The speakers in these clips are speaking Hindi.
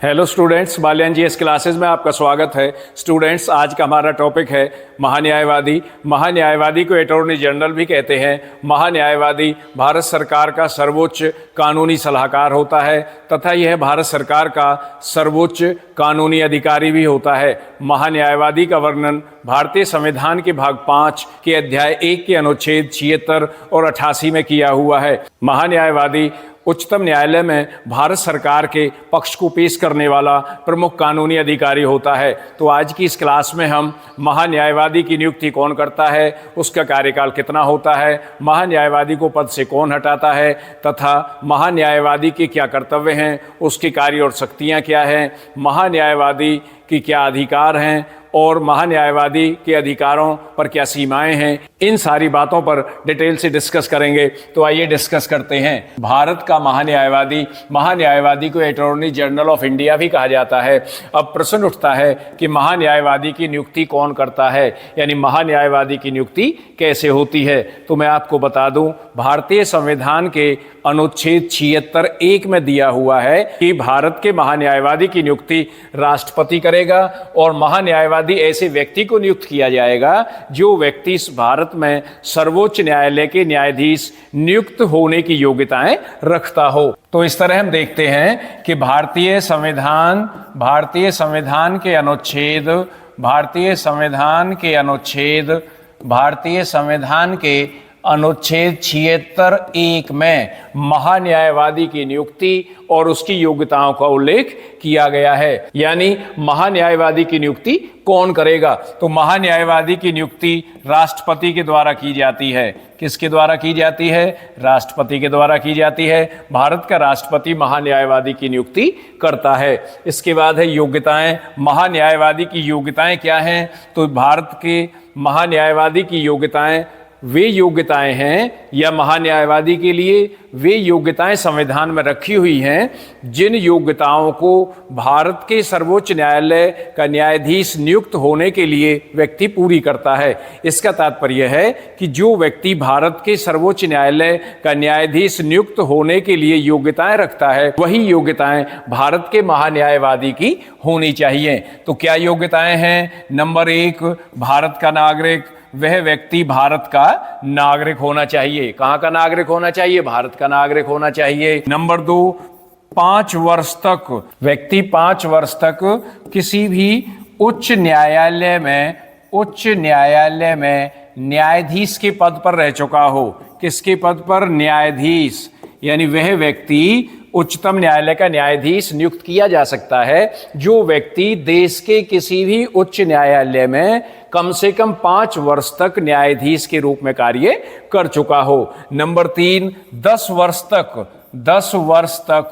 Hello students, Baliyan GS classes में आपका स्वागत है। स्टूडेंट्स, आज का हमारा टॉपिक है महान्यायवादी। महान्यायवादी को अटॉर्नी जनरल भी कहते हैं। महान्यायवादी भारत सरकार का सर्वोच्च कानूनी सलाहकार होता है तथा यह भारत सरकार का सर्वोच्च कानूनी अधिकारी भी होता है। महान्यायवादी का वर्णन भारतीय संविधान के भाग 5 के अध्याय 1 के अनुच्छेद 76 और 88 में किया हुआ है। महान्यायवादी उच्चतम न्यायालय में भारत सरकार के पक्ष को पेश करने वाला प्रमुख कानूनी अधिकारी होता है। तो आज की इस क्लास में हम महान्यायवादी की नियुक्ति कौन करता है, उसका कार्यकाल कितना होता है, महान्यायवादी को पद से कौन हटाता है तथा महान्यायवादी के क्या कर्तव्य हैं, उसके कार्य और शक्तियाँ क्या हैं, महान्यायवादी की क्या अधिकार हैं और महान्यायवादी के अधिकारों पर क्या सीमाएं हैं, इन सारी बातों पर डिटेल से डिस्कस करेंगे। तो आइए डिस्कस करते हैं। भारत का महान्यायवादी को अटॉर्नी जनरल ऑफ इंडिया भी कहा जाता है। अब प्रश्न उठता है कि महान्यायवादी की नियुक्ति कौन करता है, यानी महान्यायवादी की नियुक्ति कैसे होती है। तो मैं आपको बता दूं, भारतीय संविधान के अनुच्छेद 76(1) में दिया हुआ है कि भारत के महान्यायवादी की नियुक्ति राष्ट्रपति करेगा और महान्यायवादी ऐसे व्यक्ति को नियुक्त किया जाएगा जो व्यक्ति इस भारत में सर्वोच्च न्यायालय के न्यायाधीश नियुक्त होने की योग्यताएं रखता हो। तो इस तरह हम देखते हैं कि भारतीय संविधान के अनुच्छेद 76(1) में महान्यायवादी की नियुक्ति और उसकी योग्यताओं का उल्लेख किया गया है। यानी महान्यायवादी की नियुक्ति कौन करेगा? तो महान्यायवादी की नियुक्ति राष्ट्रपति के द्वारा की जाती है। किसके द्वारा की जाती है? राष्ट्रपति के द्वारा की जाती है। भारत का राष्ट्रपति महान्यायवादी की नियुक्ति करता है। इसके बाद है योग्यताएं। महान्यायवादी की योग्यताएं क्या हैं? तो भारत के महान्यायवादी की योग्यताएं वे योग्यताएं हैं या महान्यायवादी के लिए वे योग्यताएं संविधान में रखी हुई हैं जिन योग्यताओं को भारत के सर्वोच्च न्यायालय का न्यायाधीश नियुक्त होने के लिए व्यक्ति पूरी करता है। इसका तात्पर्य है कि जो व्यक्ति भारत के सर्वोच्च न्यायालय का न्यायाधीश नियुक्त होने के लिए योग्यताएं रखता है, वही योग्यताएं भारत के महान्यायवादी की होनी चाहिए। तो क्या योग्यताएं हैं? नंबर 1, भारत का नागरिक। वह व्यक्ति भारत का नागरिक होना चाहिए। कहाँ का नागरिक होना चाहिए? भारत का नागरिक होना चाहिए। नंबर 2, 5 वर्ष तक व्यक्ति 5 वर्ष तक किसी भी उच्च न्यायालय में न्यायाधीश के पद पर रह चुका हो। किसके पद पर? न्यायाधीश। यानी वह व्यक्ति उच्चतम न्यायालय का न्यायाधीश नियुक्त किया जा सकता है जो व्यक्ति देश के किसी भी उच्च न्यायालय में कम से कम 5 वर्ष तक न्यायाधीश के रूप में कार्य कर चुका हो। नंबर 3, 10 वर्ष तक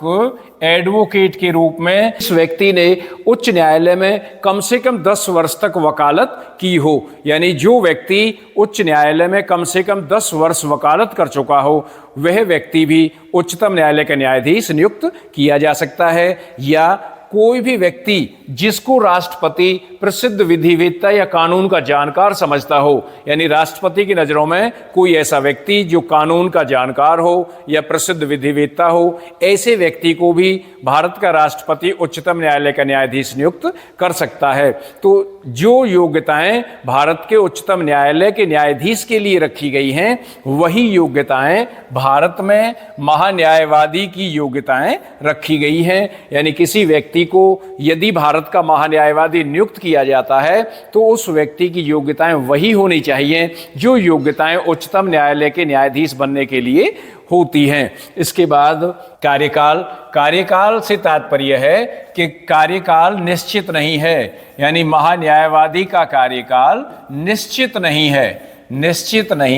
एडवोकेट के रूप में इस व्यक्ति ने उच्च न्यायालय में कम से कम 10 वर्ष तक वकालत की हो। यानी जो व्यक्ति उच्च न्यायालय में कम से कम 10 वर्ष वकालत कर चुका हो, वह व्यक्ति भी उच्चतम न्यायालय का न्यायाधीश नियुक्त किया जा सकता है। या कोई भी व्यक्ति जिसको राष्ट्रपति प्रसिद्ध विधिवेत्ता या कानून का जानकार समझता हो, यानी राष्ट्रपति की नज़रों में कोई ऐसा व्यक्ति जो कानून का जानकार हो या प्रसिद्ध विधिवेत्ता हो, ऐसे व्यक्ति को भी भारत का राष्ट्रपति उच्चतम न्यायालय का न्यायाधीश नियुक्त कर सकता है। तो जो योग्यताएं भारत के उच्चतम न्यायालय के न्यायाधीश के लिए रखी गई हैं, वही योग्यताएं भारत में महान्यायवादी की योग्यताएं रखी गई हैं। यानी किसी व्यक्ति को यदि भारत का महान्यायवादी नियुक्त किया जाता है तो उस व्यक्ति की योग्यताएं वही होनी चाहिए जो योग्यताएं उच्चतम न्यायालय के न्यायाधीश बनने के लिए होती हैं। इसके बाद कार्यकाल से तात्पर्य है कि कार्यकाल निश्चित नहीं है। यानी महान्यायवादी का कार्यकाल निश्चित नहीं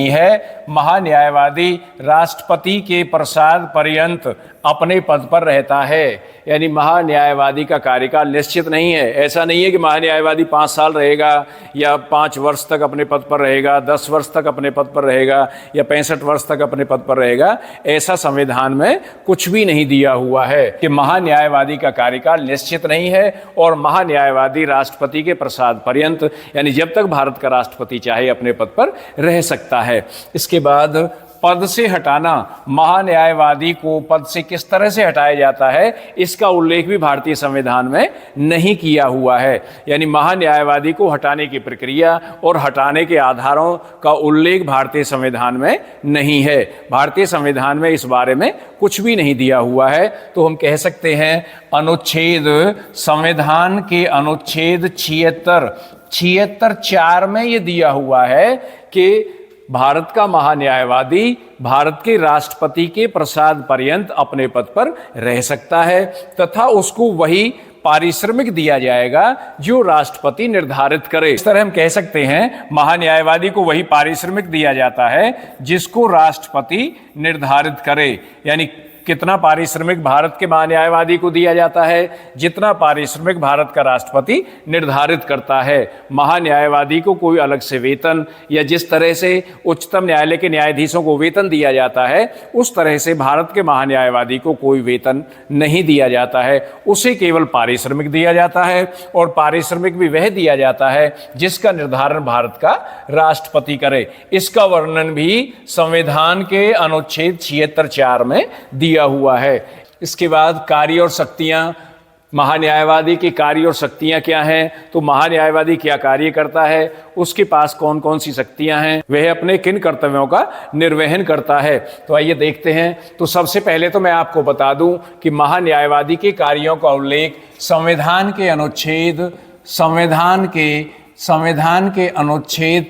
है। महान्यायवादी राष्ट्रपति के प्रसाद पर्यंत अपने पद पर रहता है। यानी महान्यायवादी का कार्यकाल निश्चित नहीं है। ऐसा नहीं है कि महान्यायवादी 5 साल रहेगा या 5 वर्ष तक अपने पद पर रहेगा, 10 वर्ष तक अपने पद पर रहेगा या 65 वर्ष तक अपने पद पर रहेगा। ऐसा संविधान में कुछ भी नहीं दिया हुआ है कि महान्यायवादी का कार्यकाल निश्चित नहीं है और महान्यायवादी राष्ट्रपति के प्रसाद पर्यंत, यानी जब तक भारत का राष्ट्रपति चाहे अपने पद पर रह सकता है। इसके बाद पद से हटाना, महान्यायवादी को पद से किस तरह से हटाया जाता है, इसका उल्लेख भी भारतीय संविधान में नहीं किया हुआ है। यानी महान्यायवादी को हटाने की प्रक्रिया और हटाने के आधारों का उल्लेख भारतीय संविधान में नहीं है। भारतीय संविधान में इस बारे में कुछ भी नहीं दिया हुआ है। तो हम कह सकते हैं संविधान के अनुच्छेद 76(4) में ये दिया हुआ है कि भारत का महान्यायवादी भारत के राष्ट्रपति के प्रसाद पर्यंत अपने पद पर रह सकता है तथा उसको वही पारिश्रमिक दिया जाएगा जो राष्ट्रपति निर्धारित करे। इस तरह हम कह सकते हैं महान्यायवादी को वही पारिश्रमिक दिया जाता है जिसको राष्ट्रपति निर्धारित करे। यानी कितना पारिश्रमिक भारत के महान्यायवादी को दिया जाता है, जितना पारिश्रमिक भारत का राष्ट्रपति निर्धारित करता है। महान्यायवादी को कोई अलग से वेतन या जिस तरह से उच्चतम न्यायालय के न्यायाधीशों को वेतन दिया जाता है उस तरह से भारत के महान्यायवादी को कोई वेतन नहीं दिया जाता है। उसे केवल पारिश्रमिक दिया जाता है और पारिश्रमिक भी वह दिया जाता है जिसका निर्धारण भारत का राष्ट्रपति करे। इसका वर्णन भी संविधान के अनुच्छेद 76(4) में दिया हुआ है। इसके बाद कार्य और शक्तियां, महान्यायवादी के कार्य और शक्तियां क्या हैं, तो महान्यायवादी क्या कार्य करता है, उसके पास कौन कौन सी शक्तियां हैं, वह अपने किन कर्तव्यों का निर्वहन करता है। तो आइए देखते हैं। तो सबसे पहले तो मैं आपको बता दूं कि महान्यायवादी के कार्यों का उल्लेख संविधान के अनुच्छेद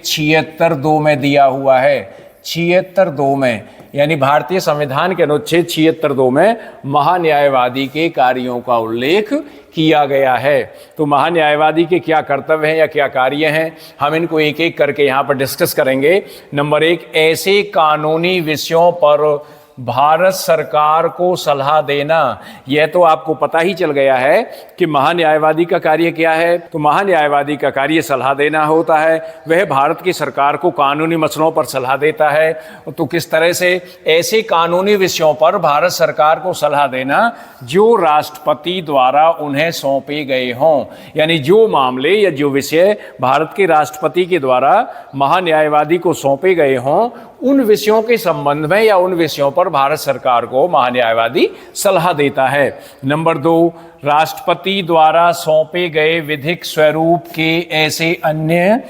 76(2) में दिया हुआ है। 76(2) में, यानी भारतीय संविधान के अनुच्छेद 76(2) में महान्यायवादी के कार्यों का उल्लेख किया गया है। तो महान्यायवादी के क्या कर्तव्य हैं या क्या कार्य हैं, हम इनको एक एक करके यहाँ पर डिस्कस करेंगे। नंबर 1, ऐसे कानूनी विषयों पर भारत सरकार को सलाह देना। यह तो आपको पता ही चल गया है कि महान्यायवादी का कार्य क्या है। तो महान्यायवादी का कार्य सलाह देना होता है। वह भारत की सरकार को कानूनी मसलों पर सलाह देता है। तो किस तरह से, ऐसे कानूनी विषयों पर भारत सरकार को सलाह देना जो राष्ट्रपति द्वारा उन्हें सौंपे गए हों। यानी जो मामले या जो विषय भारत के राष्ट्रपति के द्वारा महान्यायवादी को सौंपे गए हों, उन विषयों के संबंध में या उन विषयों पर भारत सरकार को महान्यायवादी सलाह देता है। नंबर 2, राष्ट्रपति द्वारा सौंपे गए विधिक स्वरूप के ऐसे अन्य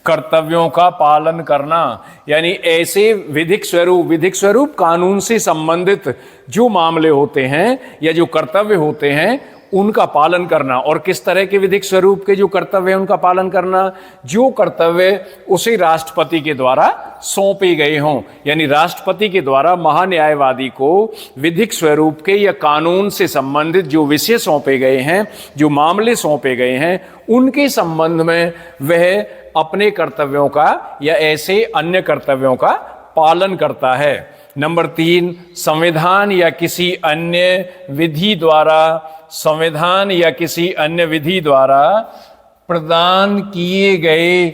कर्तव्यों का पालन करना। यानी ऐसे विधिक स्वरूप कानून से संबंधित जो मामले होते हैं या जो कर्तव्य होते हैं उनका पालन करना। और किस तरह के विधिक स्वरूप के जो कर्तव्य हैं उनका पालन करना, जो कर्तव्य उसे राष्ट्रपति के द्वारा सौंपे गए हों। यानी राष्ट्रपति के द्वारा महान्यायवादी को विधिक स्वरूप के या कानून से संबंधित जो विषय सौंपे गए हैं, जो मामले सौंपे गए हैं, उनके संबंध में वह अपने कर्तव्यों का या ऐसे अन्य कर्तव्यों का पालन करता है। नंबर 3, संविधान या किसी अन्य विधि द्वारा प्रदान किए गए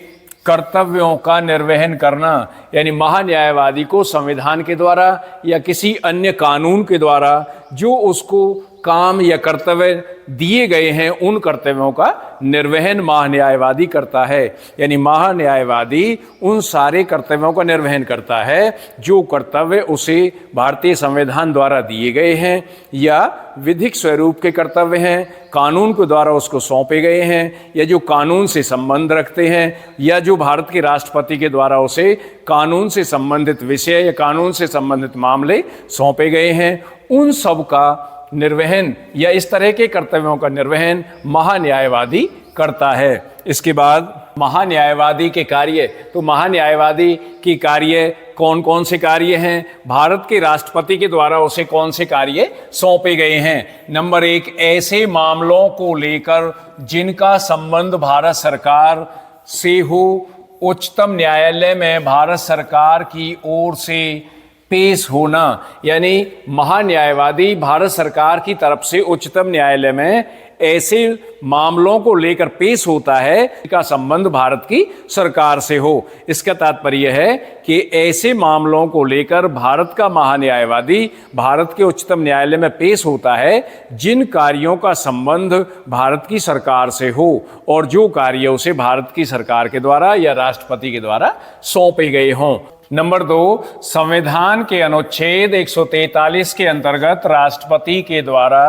कर्तव्यों का निर्वहन करना। यानी महान्यायवादी को संविधान के द्वारा या किसी अन्य कानून के द्वारा जो उसको काम या कर्तव्य दिए गए हैं उन कर्तव्यों का निर्वहन महान्यायवादी करता है। यानी महान्यायवादी उन सारे कर्तव्यों का निर्वहन करता है जो कर्तव्य उसे भारतीय संविधान द्वारा दिए गए हैं या विधिक स्वरूप के कर्तव्य हैं, कानून के द्वारा उसको सौंपे गए हैं, या जो कानून से संबंध रखते हैं, या जो भारत के राष्ट्रपति के द्वारा उसे कानून से संबंधित विषय या कानून से संबंधित मामले सौंपे गए हैं, उन सब का निर्वहन या इस तरह के कर्तव्यों का निर्वहन महान्यायवादी करता है। इसके बाद महान्यायवादी के कार्य। तो महान्यायवादी की कार्य कौन कौन से कार्य हैं, भारत के राष्ट्रपति के द्वारा उसे कौन से कार्य सौंपे गए हैं। नंबर 1, ऐसे मामलों को लेकर जिनका संबंध भारत सरकार से हो, उच्चतम न्यायालय में भारत सरकार की ओर से पेश होना। यानी महान्यायवादी भारत सरकार की तरफ से उच्चतम न्यायालय में ऐसे मामलों को लेकर पेश होता है जिनका संबंध भारत की सरकार से हो। इसका तात्पर्य है कि ऐसे मामलों को लेकर भारत का महान्यायवादी भारत के उच्चतम न्यायालय में पेश होता है जिन कार्यों का संबंध भारत की सरकार से हो और जो कार्य उसे भारत की सरकार के द्वारा या राष्ट्रपति के द्वारा सौंपे गए हों। नंबर 2, संविधान के अनुच्छेद 143 के अंतर्गत राष्ट्रपति के द्वारा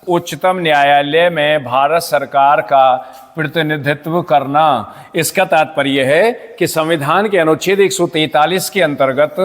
उच्चतम न्यायालय में भारत सरकार का प्रतिनिधित्व करना। इसका तात्पर्य है कि संविधान के अनुच्छेद 143 के अंतर्गत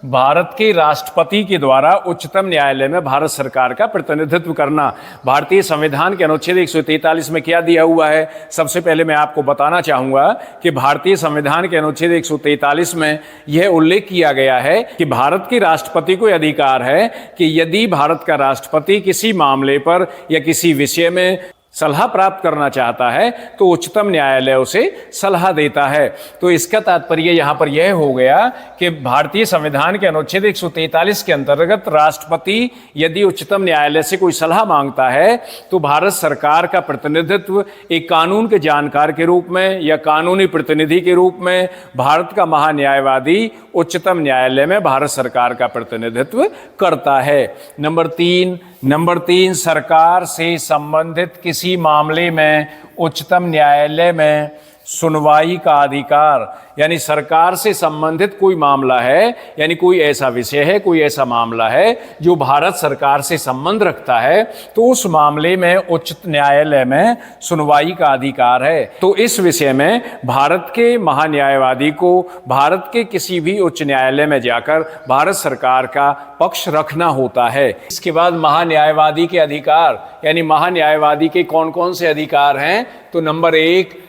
भारत के राष्ट्रपति के द्वारा उच्चतम न्यायालय में भारत सरकार का प्रतिनिधित्व करना। भारतीय संविधान के अनुच्छेद 143 में क्या दिया हुआ है? सबसे पहले मैं आपको बताना चाहूंगा कि भारतीय संविधान के अनुच्छेद 143 में यह उल्लेख किया गया है कि भारत के राष्ट्रपति को अधिकार है कि यदि भारत का राष्ट्रपति किसी मामले पर या किसी विषय में सलाह प्राप्त करना चाहता है तो उच्चतम न्यायालय उसे सलाह देता है। तो इसका तात्पर्य यहां पर यह हो गया कि भारतीय संविधान के अनुच्छेद 143 के अंतर्गत राष्ट्रपति यदि उच्चतम न्यायालय से कोई सलाह मांगता है तो भारत सरकार का प्रतिनिधित्व एक कानून के जानकार के रूप में या कानूनी प्रतिनिधि के रूप में भारत का महान्यायवादी उच्चतम न्यायालय में भारत सरकार का प्रतिनिधित्व करता है। नंबर तीन, सरकार से संबंधित किसी मामले में उच्चतम न्यायालय में सुनवाई का अधिकार, यानी सरकार से संबंधित कोई मामला है, यानी कोई ऐसा विषय है, कोई ऐसा मामला है जो भारत सरकार से संबंध रखता है, तो उस मामले में उच्चतम न्यायालय में सुनवाई का अधिकार है। तो इस विषय में भारत के महान्यायवादी को भारत के किसी भी उच्च न्यायालय में जाकर भारत सरकार का पक्ष रखना होता है। इसके बाद महान्यायवादी के अधिकार, यानी महान्यायवादी के कौन कौन से अधिकार हैं? तो नंबर एक,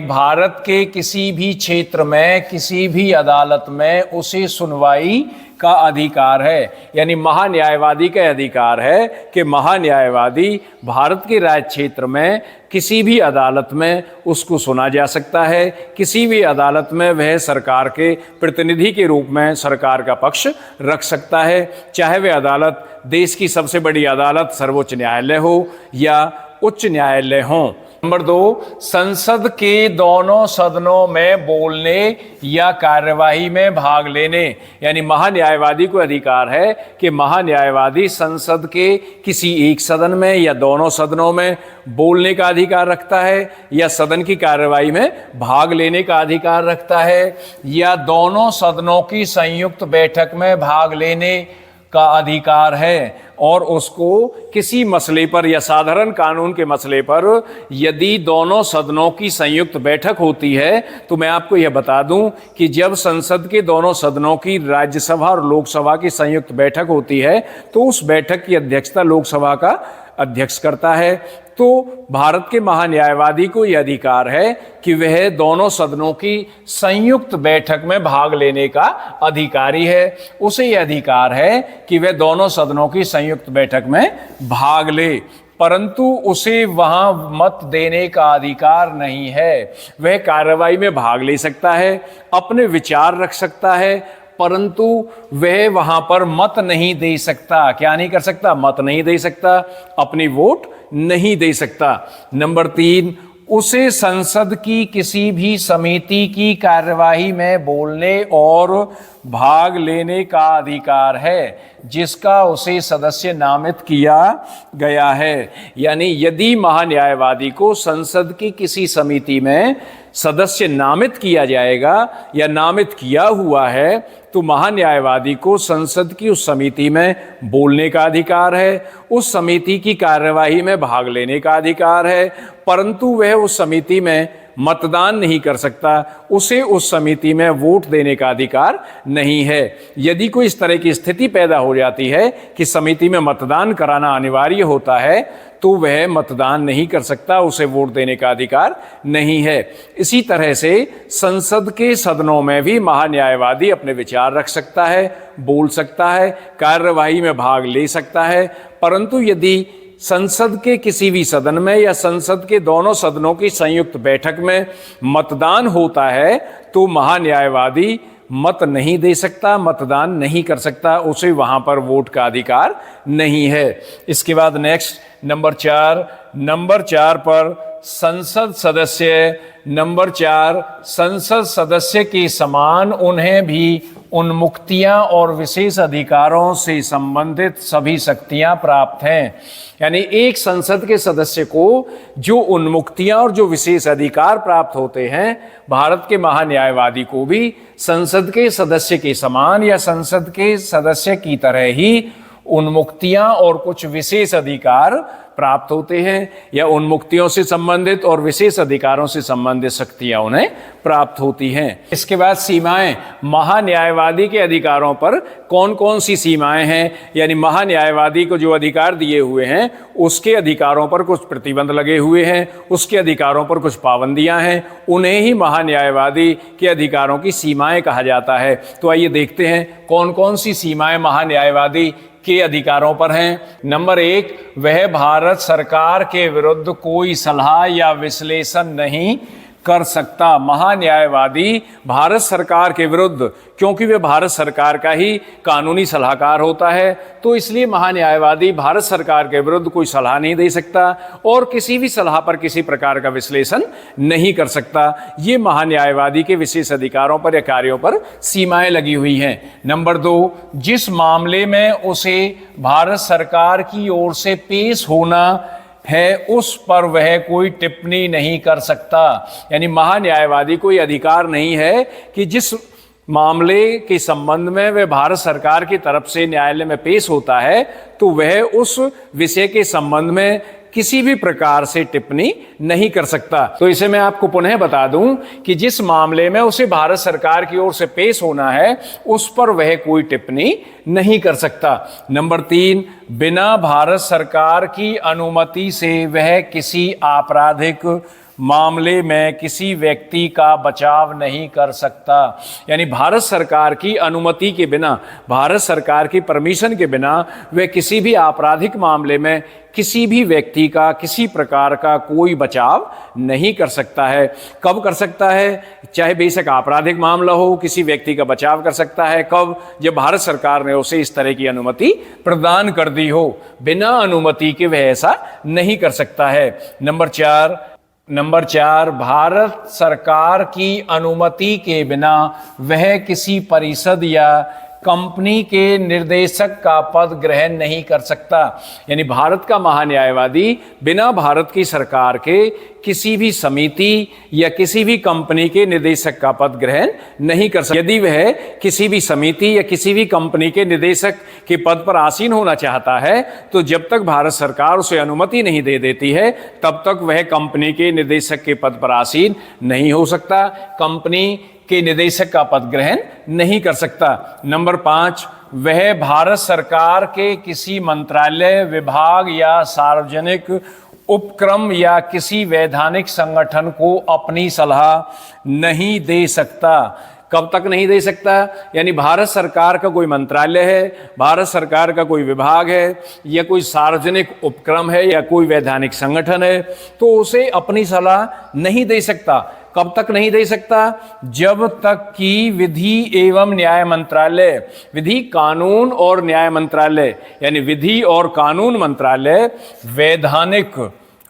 भारत के किसी भी क्षेत्र में किसी भी अदालत में उसे सुनवाई का अधिकार है। यानी महान्यायवादी का अधिकार है कि महान्यायवादी भारत के राज्य क्षेत्र में किसी भी अदालत में उसको सुना जा सकता है। किसी भी अदालत में वह सरकार के प्रतिनिधि के रूप में सरकार का पक्ष रख सकता है, चाहे वह अदालत देश की सबसे बड़ी अदालत सर्वोच्च न्यायालय हो या उच्च न्यायालय हो। नंबर 2, संसद के दोनों सदनों में बोलने या कार्यवाही में भाग लेने, यानी महान्यायवादी को अधिकार है कि महान्यायवादी संसद के किसी एक सदन में या दोनों सदनों में बोलने का अधिकार रखता है या सदन की कार्यवाही में भाग लेने का अधिकार रखता है या दोनों सदनों की संयुक्त बैठक में भाग लेने का अधिकार है। और उसको किसी मसले पर या साधारण कानून के मसले पर यदि दोनों सदनों की संयुक्त बैठक होती है, तो मैं आपको यह बता दूं कि जब संसद के दोनों सदनों की राज्यसभा और लोकसभा की संयुक्त बैठक होती है तो उस बैठक की अध्यक्षता लोकसभा का अध्यक्ष करता है। तो भारत के महान्यायवादी को यह अधिकार है कि वह दोनों सदनों की संयुक्त बैठक में भाग लेने का अधिकारी है। उसे यह अधिकार है कि वह दोनों सदनों की संयुक्त बैठक में भाग ले, परंतु उसे वहां मत देने का अधिकार नहीं है। वह कार्यवाही में भाग ले सकता है, अपने विचार रख सकता है, परंतु वह वहां पर मत नहीं दे सकता। क्या नहीं कर सकता? मत नहीं दे सकता, अपनी वोट नहीं दे सकता। नंबर 3, उसे संसद की किसी भी समिति की कार्यवाही में बोलने और भाग लेने का अधिकार है जिसका उसे सदस्य नामित किया गया है। यानी यदि महान्यायवादी को संसद की किसी समिति में सदस्य नामित किया जाएगा या नामित किया हुआ है तो महान्यायवादी को संसद की उस समिति में बोलने का अधिकार है, उस समिति की कार्यवाही में भाग लेने का अधिकार है, परंतु वह उस समिति में मतदान नहीं कर सकता, उसे उस समिति में वोट देने का अधिकार नहीं है। यदि कोई इस तरह की स्थिति पैदा हो जाती है कि समिति में मतदान कराना अनिवार्य होता है तो वह मतदान नहीं कर सकता, उसे वोट देने का अधिकार नहीं है। इसी तरह से संसद के सदनों में भी महान्यायवादी अपने विचार रख सकता है, बोल सकता है, कार्यवाही में भाग ले सकता है, परंतु यदि संसद के किसी भी सदन में या संसद के दोनों सदनों की संयुक्त बैठक में मतदान होता है तो महान्यायवादी मत नहीं दे सकता, मतदान नहीं कर सकता, उसे वहां पर वोट का अधिकार नहीं है। इसके बाद नेक्स्ट नंबर 4 पर संसद सदस्य, नंबर 4 संसद सदस्य के समान उन्हें भी उन्मुक्तियां और विशेष अधिकारों से संबंधित सभी शक्तियां प्राप्त हैं। यानी एक संसद के सदस्य को जो उन्मुक्तियां और जो विशेष अधिकार प्राप्त होते हैं, भारत के महान्यायवादी को भी संसद के सदस्य के समान या संसद के सदस्य की तरह ही उन्मुक्तियां और कुछ विशेष अधिकार प्राप्त होते हैं, या उन्मुक्तियों से संबंधित और विशेष अधिकारों से संबंधित शक्तियां उन्हें प्राप्त होती हैं। इसके बाद सीमाएं, महान्यायवादी के अधिकारों पर कौन कौन सी सीमाएं हैं, यानी महान्यायवादी को जो अधिकार दिए हुए हैं उसके अधिकारों पर कुछ प्रतिबंध लगे हुए हैं, उसके अधिकारों पर कुछ पाबंदियां हैं, उन्हें ही महान्यायवादी के अधिकारों की सीमाएं कहा जाता है। तो आइए देखते हैं कौन कौन सी सीमाएं महान्यायवादी के अधिकारों पर हैं। नंबर 1, वह भारत सरकार के विरुद्ध कोई सलाह या विश्लेषण नहीं कर सकता। महान्यायवादी भारत सरकार के विरुद्ध, क्योंकि वे भारत सरकार का ही कानूनी सलाहकार होता है, तो इसलिए महान्यायवादी भारत सरकार के विरुद्ध कोई सलाह नहीं दे सकता और किसी भी सलाह पर किसी प्रकार का विश्लेषण नहीं कर सकता। ये महान्यायवादी के विशेष अधिकारों पर या कार्यों पर सीमाएं लगी हुई हैं। नंबर 2, जिस मामले में उसे भारत सरकार की ओर से पेश होना है उस पर वह कोई टिप्पणी नहीं कर सकता। यानी महान्यायवादी को यह अधिकार नहीं है कि जिस मामले के संबंध में वह भारत सरकार की तरफ से न्यायालय में पेश होता है तो वह उस विषय के संबंध में किसी भी प्रकार से टिप्पणी नहीं कर सकता। तो इसे मैं आपको पुनः बता दूं कि जिस मामले में उसे भारत सरकार की ओर से पेश होना है उस पर वह कोई टिप्पणी नहीं कर सकता। नंबर 3, बिना भारत सरकार की अनुमति से वह किसी आपराधिक मामले में किसी व्यक्ति का बचाव नहीं कर सकता। यानी भारत सरकार की अनुमति के बिना, भारत सरकार की परमिशन के बिना वह किसी भी आपराधिक मामले में किसी भी व्यक्ति का किसी प्रकार का कोई बचाव नहीं कर सकता है। कब कर सकता है? चाहे बेशक आपराधिक मामला हो, किसी व्यक्ति का बचाव कर सकता है। कब? जब भारत सरकार ने उसे इस तरह की अनुमति प्रदान कर दी हो। बिना अनुमति के वह ऐसा नहीं कर सकता है। नंबर 4, भारत सरकार की अनुमति के बिना वह किसी परिषद या कंपनी के निर्देशक का पद ग्रहण नहीं कर सकता। यानी भारत का महान्यायवादी बिना भारत की सरकार के किसी भी समिति या किसी भी कंपनी के निदेशक का पद ग्रहण नहीं कर सकता। यदि वह किसी भी समिति या किसी भी कंपनी के निदेशक के पद पर आसीन होना चाहता है तो जब तक भारत सरकार उसे अनुमति नहीं दे देती है तब तक वह कंपनी के निदेशक के पद पर आसीन नहीं हो सकता, कंपनी के निदेशक का पद ग्रहण नहीं कर सकता। नंबर 5, वह भारत सरकार के किसी मंत्रालय, विभाग या सार्वजनिक उपक्रम या किसी वैधानिक संगठन को अपनी सलाह नहीं दे सकता। कब तक नहीं दे सकता? यानी भारत सरकार का कोई मंत्रालय है, भारत सरकार का कोई विभाग है या कोई सार्वजनिक उपक्रम है या कोई वैधानिक संगठन है तो उसे अपनी सलाह नहीं दे सकता। कब तक नहीं दे सकता? जब तक कि विधि एवं न्याय मंत्रालय, विधि कानून और न्याय मंत्रालय यानी विधि और कानून मंत्रालय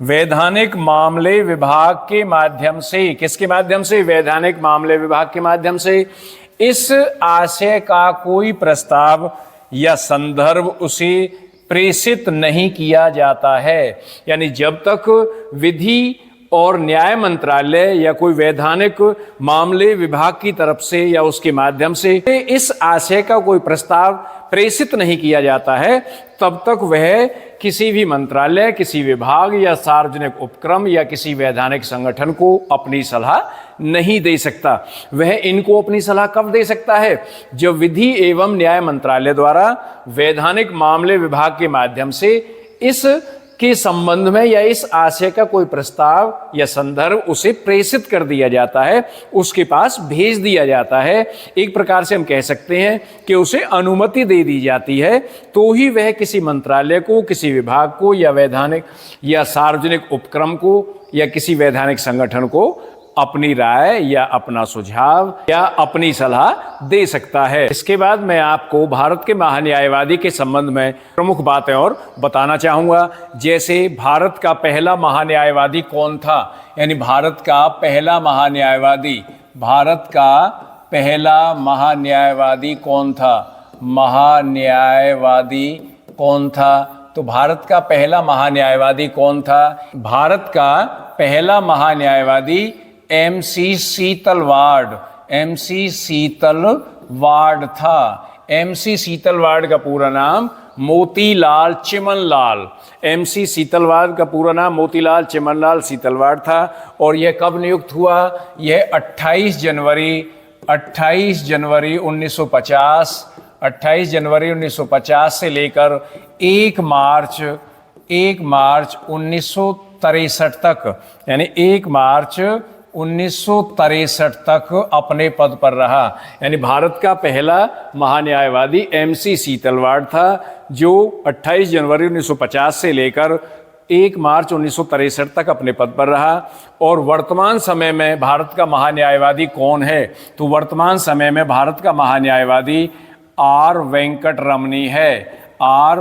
वैधानिक मामले विभाग के माध्यम से, किसके माध्यम से? वैधानिक मामले विभाग के माध्यम से इस आशय का कोई प्रस्ताव या संदर्भ उसे प्रेषित नहीं किया जाता है। यानी जब तक विधि और न्याय मंत्रालय या कोई वैधानिक मामले विभाग की तरफ से या उसके माध्यम से इस आशय का कोई प्रस्ताव प्रेषित नहीं किया जाता है तब तक वह किसी भी मंत्रालय, किसी विभाग या सार्वजनिक उपक्रम या किसी वैधानिक संगठन को अपनी सलाह नहीं दे सकता। वह इनको अपनी सलाह कब दे सकता है? जब विधि एवं न्याय मंत्रालय द्वारा वैधानिक मामले विभाग के माध्यम से इस के संबंध में या इस आशय का कोई प्रस्ताव या संदर्भ उसे प्रेषित कर दिया जाता है, उसके पास भेज दिया जाता है। एक प्रकार से हम कह सकते हैं कि उसे अनुमति दे दी जाती है तो ही वह किसी मंत्रालय को, किसी विभाग को या वैधानिक या सार्वजनिक उपक्रम को या किसी वैधानिक संगठन को अपनी राय या अपना सुझाव या अपनी सलाह दे सकता है। इसके बाद मैं आपको भारत के महान्यायवादी के संबंध में प्रमुख बातें और बताना चाहूँगा। जैसे भारत का पहला महान्यायवादी कौन था? यानी भारत का पहला महान्यायवादी, भारत का पहला महान्यायवादी कौन था? महान्यायवादी कौन था? तो भारत का पहला महान्यायवादी कौन था? भारत का पहला महान्यायवादी MC सीतलवाड़, MC सीतलवाड़ था। MC सीतलवाड़ का पूरा नाम मोतीलाल चिमनलाल, MC सीतलवाड़ का पूरा नाम मोतीलाल चिमनलाल सीतलवाड़ था। और यह कब नियुक्त हुआ? यह 28 जनवरी 1950 से लेकर 1 मार्च 1963 तक, यानी 1 मार्च 1963 तक अपने पद पर रहा। यानी भारत का पहला महान्यायवादी MC सीतलवाड़ था, जो 28 जनवरी 1950 से लेकर 1 मार्च 1963 तक अपने पद पर रहा। और वर्तमान समय में भारत का महान्यायवादी कौन है? तो वर्तमान समय में भारत का महान्यायवादी R वेंकटरमणी है। R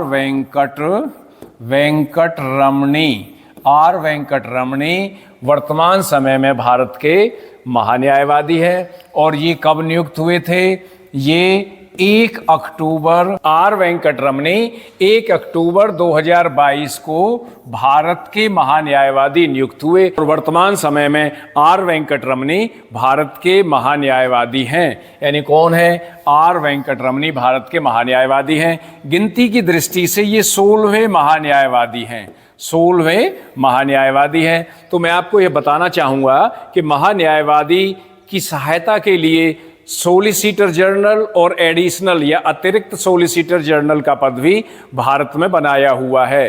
वेंकटरमणी वर्तमान समय में भारत के महान्यायवादी हैं। और ये कब नियुक्त हुए थे? ये 1 अक्टूबर, R वेंकटरमणी 1 अक्टूबर 2022 को भारत के महान्यायवादी नियुक्त हुए। और वर्तमान समय में R वेंकटरमणी भारत के महान्यायवादी हैं। यानी कौन है? R वेंकटरमणी भारत के महान्यायवादी हैं। गिनती की दृष्टि से ये 16वें महान्यायवादी हैं, 16वें महान्यायवादी हैं। तो मैं आपको यह बताना चाहूँगा कि महान्यायवादी की सहायता के लिए सॉलिसिटर जनरल और एडिशनल या अतिरिक्त सॉलिसिटर जनरल का पद भी भारत में बनाया हुआ है।